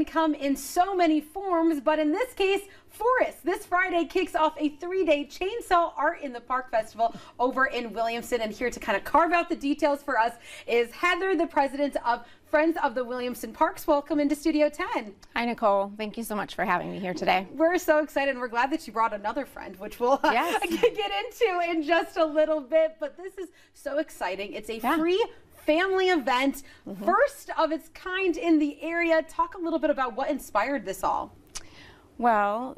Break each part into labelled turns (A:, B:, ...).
A: Come in so many forms, but in this case, forest. This Friday kicks off a 3-day chainsaw art in the park festival over in Williamston, and here to kind of carve out the details for us is Heather, the president of Friends of the Williamston Parks. Welcome into Studio 10.
B: Hi, Nicole. Thank you so much for having me here today.
A: We're so excited, and we're glad that you brought another friend, which we'll get into in just a little bit. But this is so exciting. It's a free family event, first of its kind in the area. Talk a little bit about what inspired this all.
B: Well,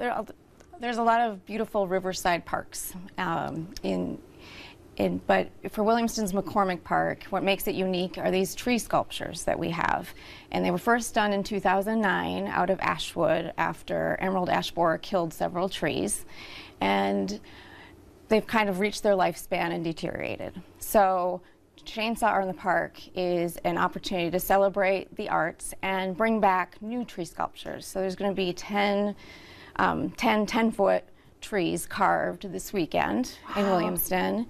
B: there's a lot of beautiful riverside parks but for Williamston's McCormick Park, what makes it unique are these tree sculptures that we have. And they were first done in 2009 out of ash wood after emerald ash borer killed several trees. And they've kind of reached their lifespan and deteriorated. So Chainsaw Art in the Park is an opportunity to celebrate the arts and bring back new tree sculptures. So there's going to be 10 10-foot trees carved this weekend in Williamston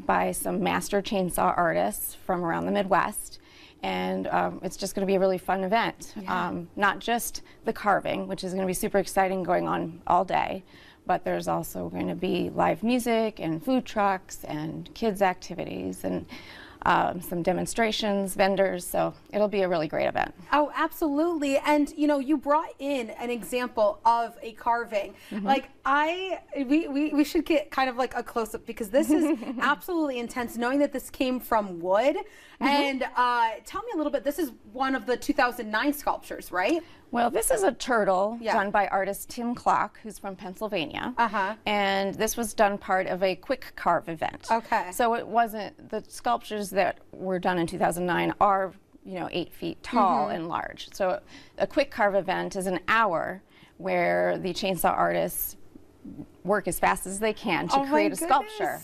B: by some master chainsaw artists from around the Midwest. And it's just going to be a really fun event. Not just the carving, which is going to be super exciting, going on all day, but there's also going to be live music and food trucks and kids activities and some demonstrations, vendors, so it'll be a really great event.
A: Oh, absolutely. And you know, you brought in an example of a carving. Like we should get kind of like a close-up, because this is absolutely intense, knowing that this came from wood. And tell me a little bit, this is one of the 2009 sculptures, right?
B: Well, this is a turtle done by artist Tim Clock, who's from Pennsylvania. And this was done part of a quick carve event. So it wasn't, the sculptures that were done in 2009 are, you know, 8 feet tall and large. So a quick carve event is an hour where the chainsaw artists work as fast as they can to create a sculpture.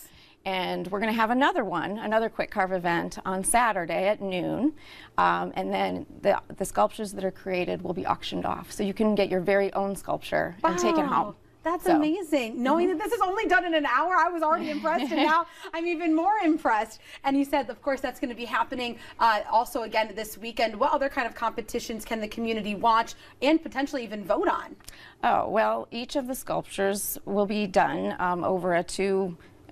B: And we're going to have another quick carve event on Saturday at noon. And then the sculptures that are created will be auctioned off. So you can get your very own sculpture and take it home.
A: That's amazing. Knowing that this is only done in an hour, I was already impressed, and now I'm even more impressed. And you said, of course, that's going to be happening also again this weekend. What other kind of competitions can the community watch and potentially even vote on?
B: Oh, well, each of the sculptures will be done over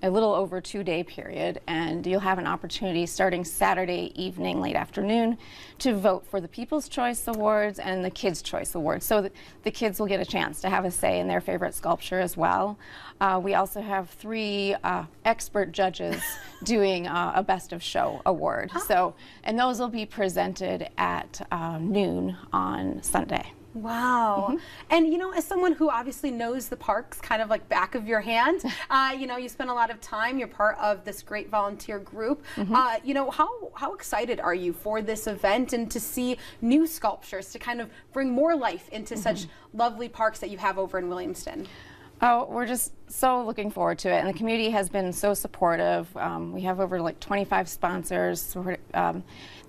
B: a little over 2-day period, and you'll have an opportunity starting Saturday evening, late afternoon, to vote for the People's Choice Awards and the Kids' Choice Awards. So the kids will get a chance to have a say in their favorite sculpture as well. We also have 3 expert judges doing a Best of Show award. And those will be presented at noon on Sunday.
A: Wow. And you know, as someone who obviously knows the parks kind of like back of your hand, you know, you spend a lot of time, you're part of this great volunteer group. You know, how excited are you for this event and to see new sculptures to kind of bring more life into such lovely parks that you have over in Williamston?
B: Oh, we're just so looking forward to it, and the community has been so supportive. We have over like 25 sponsors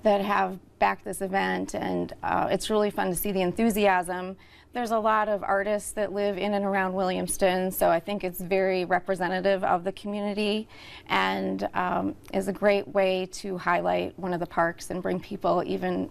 B: that have backed this event, and it's really fun to see the enthusiasm. There's a lot of artists that live in and around Williamston, so I think it's very representative of the community, and is a great way to highlight one of the parks and bring people even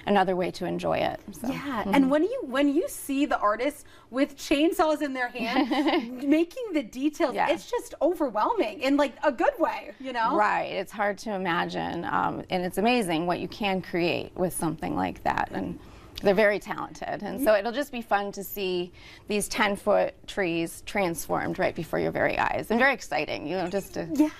B: another way to enjoy it. So.
A: And when you see the artists with chainsaws in their hand making the details, it's just overwhelming in like a good way, you know? Right,
B: it's hard to imagine, and it's amazing what you can create with something like that. And they're very talented, and so it'll just be fun to see these 10-foot trees transformed right before your very eyes, and very exciting, you know, just to...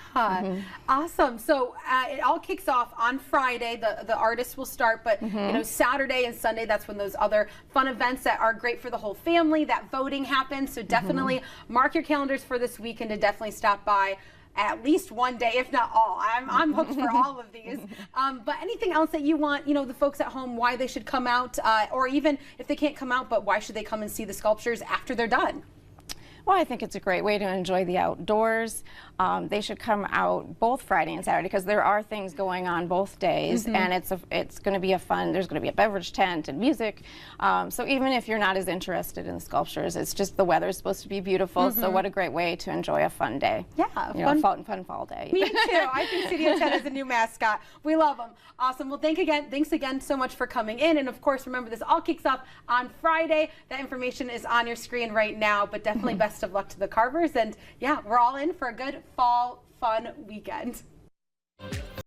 A: Awesome. So it all kicks off on Friday. The artists will start, but you know, Saturday and Sunday, that's when those other fun events that are great for the whole family, that voting happens. So definitely mark your calendars for this weekend to definitely stop by at least one day, if not all. I'm hooked for all of these. But anything else that you want, you know, the folks at home, why they should come out, or even if they can't come out, but why should they come and see the sculptures after they're done?
B: Well, I think it's a great way to enjoy the outdoors. They should come out both Friday and Saturday because there are things going on both days, and it's going to be a fun. There's going to be a beverage tent and music. So even if you're not as interested in the sculptures, it's just the weather's supposed to be beautiful. So what a great way to enjoy a fun day.
A: Yeah,
B: fun fall day.
A: Me too. I think Studio 10 is a new mascot. We love them. Awesome. Well, thanks again so much for coming in. And of course, remember this all kicks off on Friday. That information is on your screen right now. But definitely best of luck to the carvers. And yeah, we're all in for a good fall fun weekend.